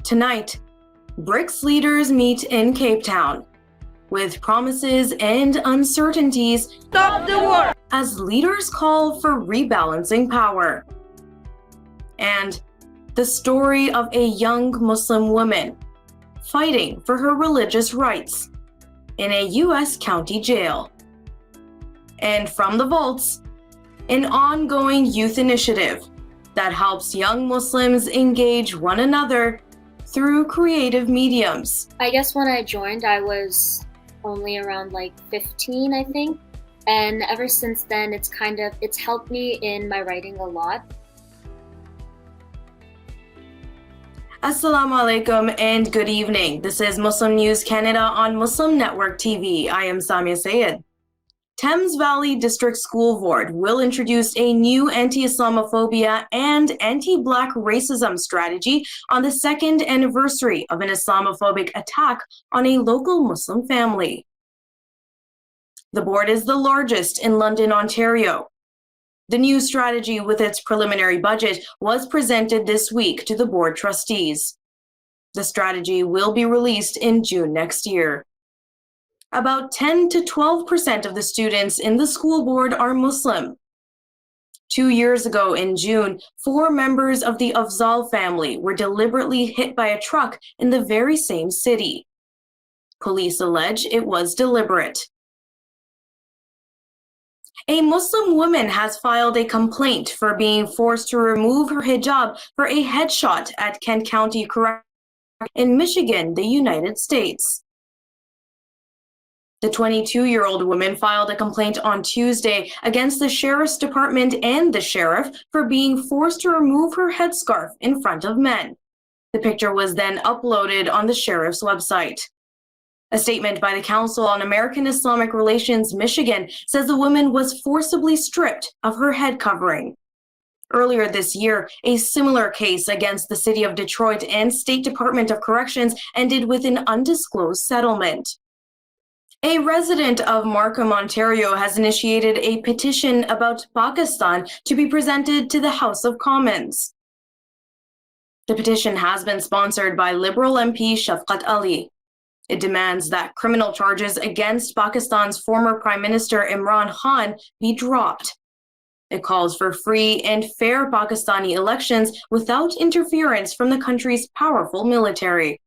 Tonight, BRICS leaders meet in Cape Town with promises and uncertainties. Stop the war! As leaders call for rebalancing power. And the story of a young Muslim woman fighting for her religious rights in a U.S. county jail. And from the vaults, an ongoing youth initiative that helps young Muslims engage one another through creative mediums. I guess when I joined, I was only around 15, I think. And ever since then, it's helped me in my writing a lot. Assalamu alaikum and good evening. This is Muslim News Canada on Muslim Network TV. I am Samia Sayed. Thames Valley District School Board will introduce a new anti-Islamophobia and anti-Black racism strategy on the second anniversary of an Islamophobic attack on a local Muslim family. The board is the largest in London, Ontario. The new strategy with its preliminary budget was presented this week to the board trustees. The strategy will be released in June next year. About 10 to 12% of the students in the school board are Muslim. 2 years ago in June, 4 members of the Afzal family were deliberately hit by a truck in the very same city. Police allege it was deliberate. A Muslim woman has filed a complaint for being forced to remove her hijab for a headshot at Kent County Correctional in Michigan, the United States. The 22-year-old woman filed a complaint on Tuesday against the sheriff's department and the sheriff for being forced to remove her headscarf in front of men. The picture was then uploaded on the sheriff's website. A statement by the Council on American Islamic Relations Michigan says the woman was forcibly stripped of her head covering. Earlier this year, a similar case against the City of Detroit and State Department of Corrections ended with an undisclosed settlement. A resident of Markham, Ontario, has initiated a petition about Pakistan to be presented to the House of Commons. The petition has been sponsored by Liberal MP Shafqat Ali. It demands that criminal charges against Pakistan's former Prime Minister Imran Khan be dropped. It calls for free and fair Pakistani elections without interference from the country's powerful military.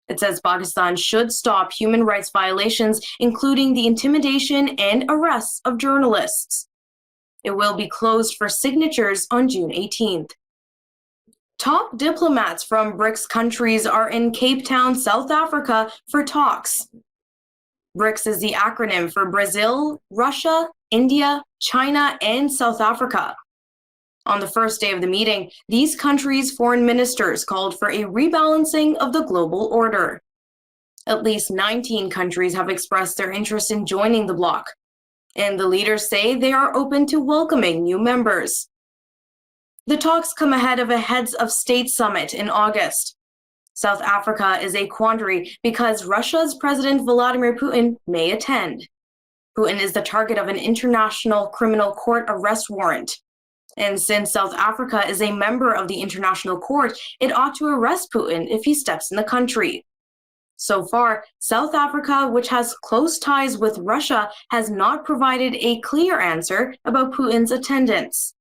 It says Pakistan should stop human rights violations, including the intimidation and arrests of journalists. It will be closed for signatures on June 18th. Top diplomats from BRICS countries are in Cape Town, South Africa for talks. BRICS is the acronym for Brazil, Russia, India, China, and South Africa. On the first day of the meeting, these countries' foreign ministers called for a rebalancing of the global order. At least 19 countries have expressed their interest in joining the bloc, and the leaders say they are open to welcoming new members. The talks come ahead of a Heads of State summit in August. South Africa is a quandary because Russia's President Vladimir Putin may attend. Putin is the target of an international criminal court arrest warrant. And since South Africa is a member of the International Court, it ought to arrest Putin if he steps in the country. So far, South Africa, which has close ties with Russia, has not provided a clear answer about Putin's attendance.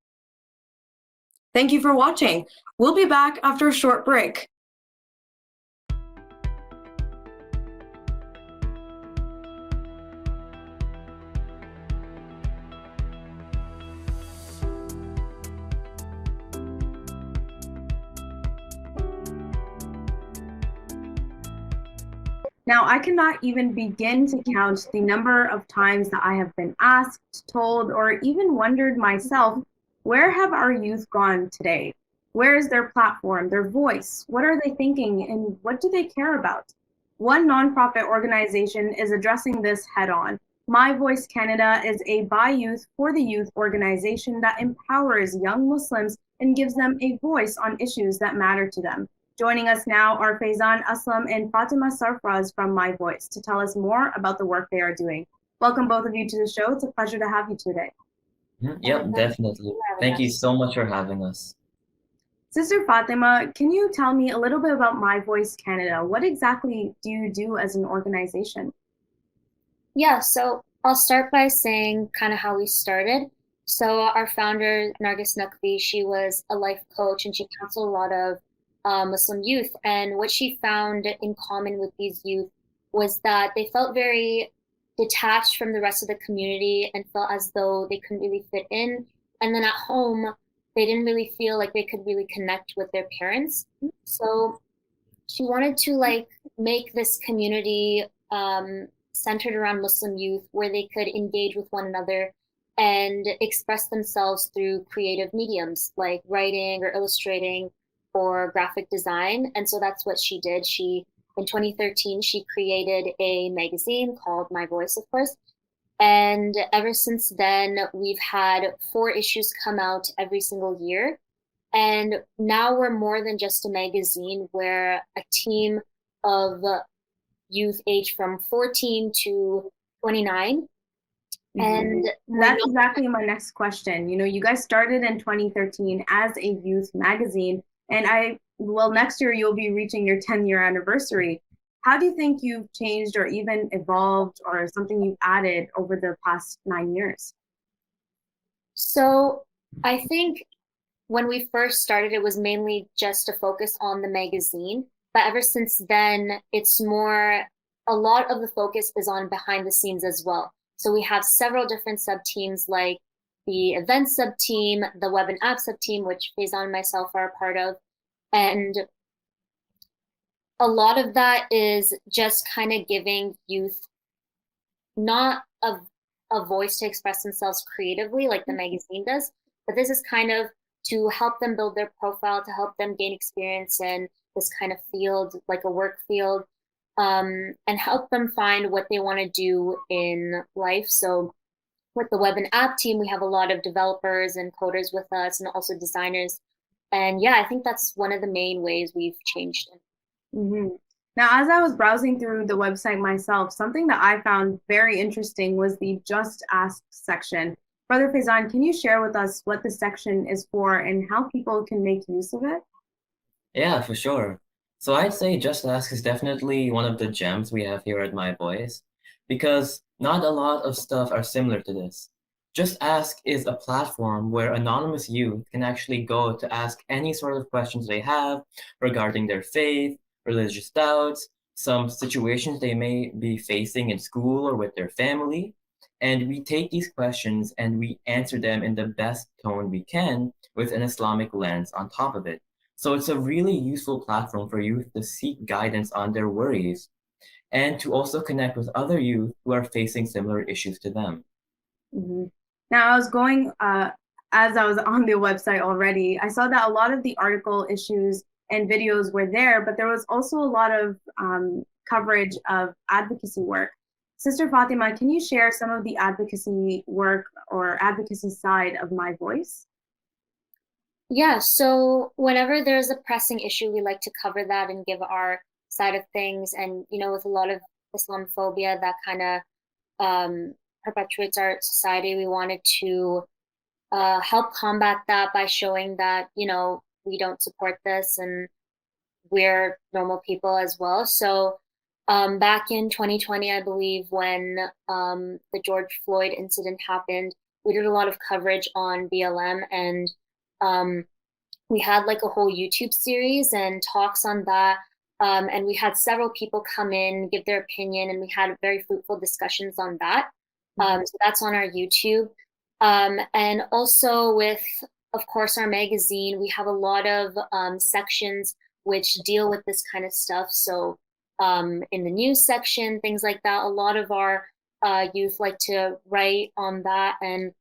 Thank you for watching. We'll be back after a short break. Now, I cannot even begin to count the number of times that I have been asked, told, or even wondered myself, where have our youth gone today? Where is their platform, their voice? What are they thinking, and what do they care about? One nonprofit organization is addressing this head-on. My Voice Canada is a by youth for the youth organization that empowers young Muslims and gives them a voice on issues that matter to them. Joining us now are Faizan Aslam and Fatima Sarfraz from My Voice to tell us more about the work they are doing. Welcome both of you to the show. It's a pleasure to have you today. Yep, definitely. Thank you so much for having us. Sister Fatima, can you tell me a little bit about My Voice Canada? What exactly do you do as an organization? Yeah, so I'll start by saying kind of how we started. So our founder, Nargis Naqvi, she was a life coach and she counseled a lot of Muslim youth. And what she found in common with these youth was that they felt very detached from the rest of the community and felt as though they couldn't really fit in. And then at home, they didn't really feel like they could really connect with their parents. So she wanted to like make this community centered around Muslim youth where they could engage with one another and express themselves through creative mediums like writing or illustrating or graphic design. And so that's what she did. She in 2013 she created a magazine called My Voice, of course. And ever since then, we've had 4 issues come out every single year. And now we're more than just a magazine. We're a team of youth aged from 14 to 29. And That's exactly my next question. You know, you guys started in 2013 as a youth magazine, and next year you'll be reaching your 10-year anniversary. How do you think you've changed or even evolved or something you've added over the past 9 years? so I think when we first started, it was mainly just to focus on the magazine. But ever since then, a lot of the focus is on behind the scenes as well. So we have several different sub teams like the event sub team, the web and app sub team, which Faizan and myself are a part of. And a lot of that is just kind of giving youth not a voice to express themselves creatively like the magazine does, but this is kind of to help them build their profile, to help them gain experience in this kind of field, like a work field, and help them find what they want to do in life. So with the web and app team, we have a lot of developers and coders with us and also designers. And yeah, I think that's one of the main ways we've changed it. Mm-hmm. Now, as I was browsing through the website myself, something that I found very interesting was the Just Ask section. Brother Faizan, can you share with us what the section is for and how people can make use of it? Yeah, for sure. So I'd say Just Ask is definitely one of the gems we have here at My Voice, because not a lot of stuff are similar to this. Just Ask is a platform where anonymous youth can actually go to ask any sort of questions they have regarding their faith, religious doubts, some situations they may be facing in school or with their family. And we take these questions and we answer them in the best tone we can with an Islamic lens on top of it. So it's a really useful platform for youth to seek guidance on their worries and to also connect with other youth who are facing similar issues to them. Mm-hmm. Now, as I was on the website already, I saw that a lot of the article issues and videos were there, but there was also a lot of coverage of advocacy work. Sister Fatima, can you share some of the advocacy work or advocacy side of My Voice? Yeah, so whenever there's a pressing issue, we like to cover that and give our side of things. And, with a lot of Islamophobia that kind of perpetuates our society, we wanted to help combat that by showing that, we don't support this and we're normal people as well. So back in 2020, I believe, when the George Floyd incident happened, we did a lot of coverage on BLM and we had like a whole YouTube series and talks on that. And we had several people come in, give their opinion, and we had very fruitful discussions on that. So that's on our YouTube. And also with, of course, our magazine, we have a lot of sections which deal with this kind of stuff. So in the news section, things like that, a lot of our youth like to write on that. And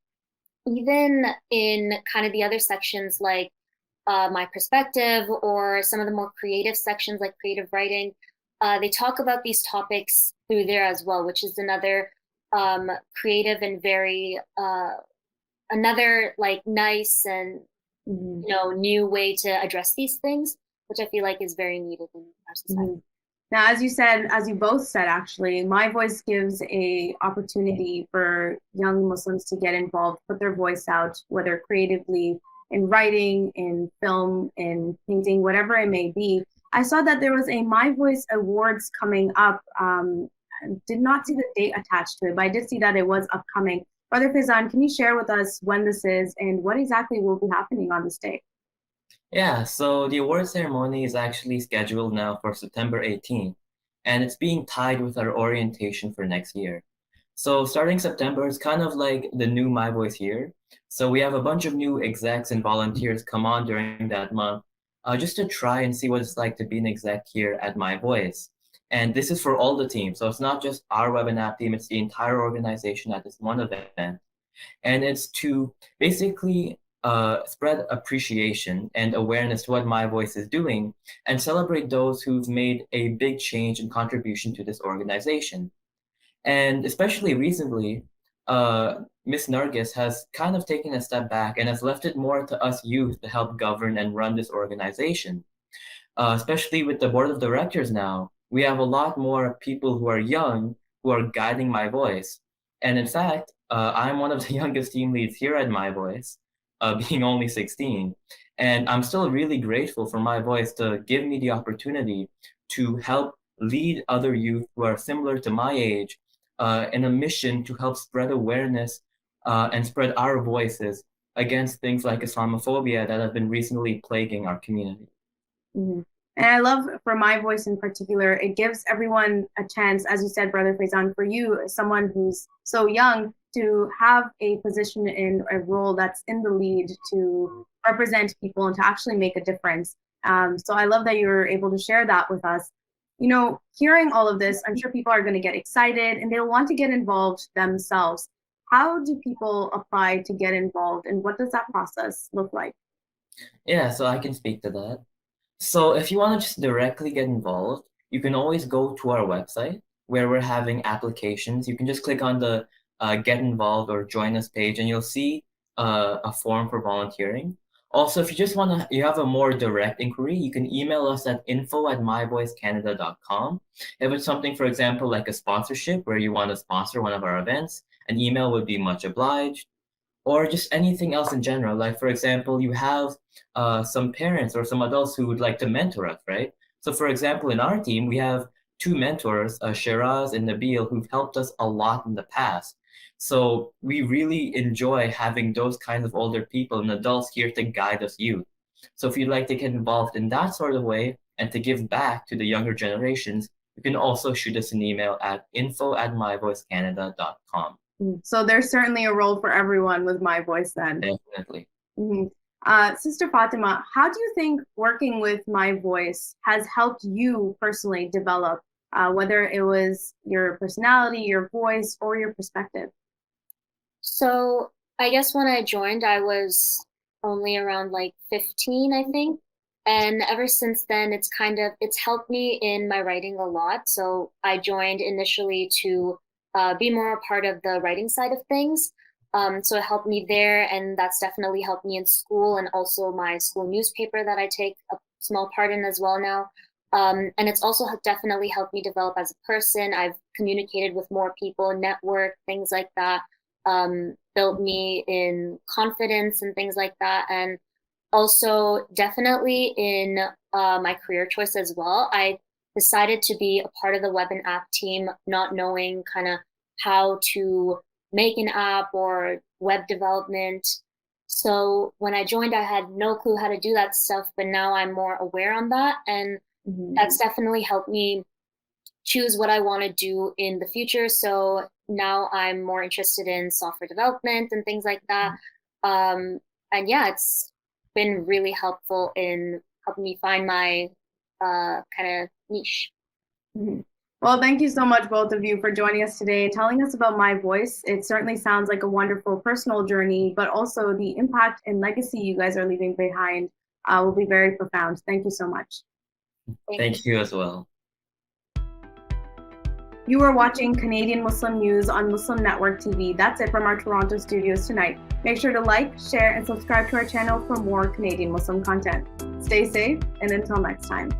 even in kind of the other sections like my perspective or some of the more creative sections like creative writing, they talk about these topics through there as well, which is another creative and very another like nice and new way to address these things, which I feel like is very needed in our society. Now, as you both said, actually, My Voice gives a opportunity for young Muslims to get involved, put their voice out, whether creatively in writing, in film, in painting, whatever it may be. I saw that there was a My Voice Awards coming up. I did not see the date attached to it, but I did see that it was upcoming. Brother Faizan, can you share with us when this is and what exactly will be happening on this day? Yeah, so the award ceremony is actually scheduled now for September 18th, and it's being tied with our orientation for next year. So starting September is kind of like the new My Voice year. So we have a bunch of new execs and volunteers come on during that month, just to try and see what it's like to be an exec here at My Voice. And this is for all the teams. So it's not just our web and app team, it's the entire organization at this one event. And it's to basically spread appreciation and awareness to what My Voice is doing and celebrate those who've made a big change and contribution to this organization. And especially recently, Miss Nargis has kind of taken a step back and has left it more to us youth to help govern and run this organization. Especially with the board of directors now, we have a lot more people who are young who are guiding My Voice. And in fact, I'm one of the youngest team leads here at My Voice, being only 16. And I'm still really grateful for My Voice to give me the opportunity to help lead other youth who are similar to my age in a mission to help spread awareness and spread our voices against things like Islamophobia that have been recently plaguing our community. Mm-hmm. And I love for My Voice in particular, it gives everyone a chance, as you said, Brother Faizan, for you, someone who's so young, to have a position in a role that's in the lead to represent people and to actually make a difference. So I love that you were able to share that with us. You know, hearing all of this, I'm sure people are going to get excited and they'll want to get involved themselves. How do people apply to get involved, and what does that process look like? Yeah, so I can speak to that. So if you want to just directly get involved, you can always go to our website where we're having applications. You can just click on the Get Involved or Join Us page, and you'll see a form for volunteering. Also, if you just want to, you have a more direct inquiry, you can email us at info@myvoicecanada.com. If it's something, for example, like a sponsorship where you want to sponsor one of our events, an email would be much obliged. Or just anything else in general. Like, for example, you have some parents or some adults who would like to mentor us, right? So, for example, in our team, we have two mentors, Shiraz and Nabil, who've helped us a lot in the past. So we really enjoy having those kinds of older people and adults here to guide us youth. So if you'd like to get involved in that sort of way and to give back to the younger generations, you can also shoot us an email at info@myvoicecanada.com. So there's certainly a role for everyone with My Voice then. Definitely. Mm-hmm. Sister Fatima, how do you think working with My Voice has helped you personally develop, whether it was your personality, your voice, or your perspective? So I guess when I joined, I was only around like 15, I think. And ever since then, it's helped me in my writing a lot. So I joined initially to be more a part of the writing side of things. So it helped me there, and that's definitely helped me in school and also my school newspaper that I take a small part in as well now. And it's also definitely helped me develop as a person. I've communicated with more people, network, things like that, built me in confidence and things like that. And also definitely in my career choice as well. I decided to be a part of the web and app team, not knowing kind of how to make an app or web development. So when I joined, I had no clue how to do that stuff, but now I'm more aware on that. And that's definitely helped me choose what I want to do in the future. So now I'm more interested in software development and things like that. And yeah, it's been really helpful in helping me find my kind of niche. Well, thank you so much, both of you, for joining us today, telling us about My Voice. It certainly sounds like a wonderful personal journey, but also the impact and legacy you guys are leaving behind will be very profound. Thank you so much. Thank you as well. You are watching Canadian Muslim News on Muslim Network TV. That's it from our Toronto studios tonight. Make sure to like, share, and subscribe to our channel for more Canadian Muslim content. Stay safe, and until next time.